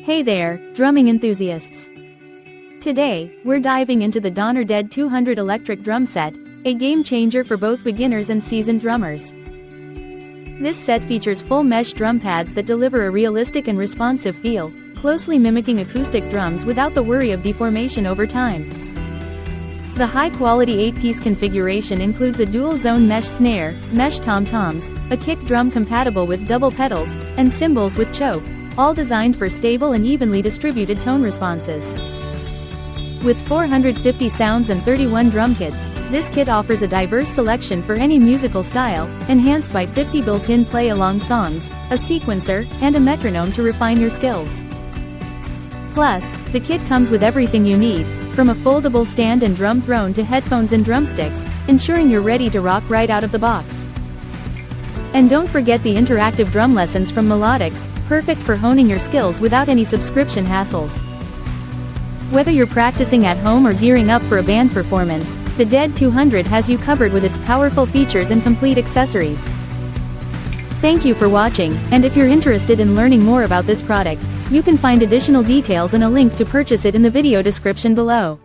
Hey there, drumming enthusiasts! Today, we're diving into the Donner DED-200 electric drum set, a game changer for both beginners and seasoned drummers. This set features full mesh drum pads that deliver a realistic and responsive feel, closely mimicking acoustic drums without the worry of deformation over time. The high-quality 8-piece configuration includes a dual-zone mesh snare, mesh tom-toms, a kick drum compatible with double pedals, and cymbals with choke, all designed for stable and evenly distributed tone responses. With 450 sounds and 31 drum kits, this kit offers a diverse selection for any musical style, enhanced by 50 built-in play-along songs, a sequencer, and a metronome to refine your skills. Plus, the kit comes with everything you need, from a foldable stand and drum throne to headphones and drumsticks, ensuring you're ready to rock right out of the box. And don't forget the interactive drum lessons from Melodics, perfect for honing your skills without any subscription hassles. Whether you're practicing at home or gearing up for a band performance, the DED-200 has you covered with its powerful features and complete accessories. Thank you for watching, and if you're interested in learning more about this product, you can find additional details and a link to purchase it in the video description below.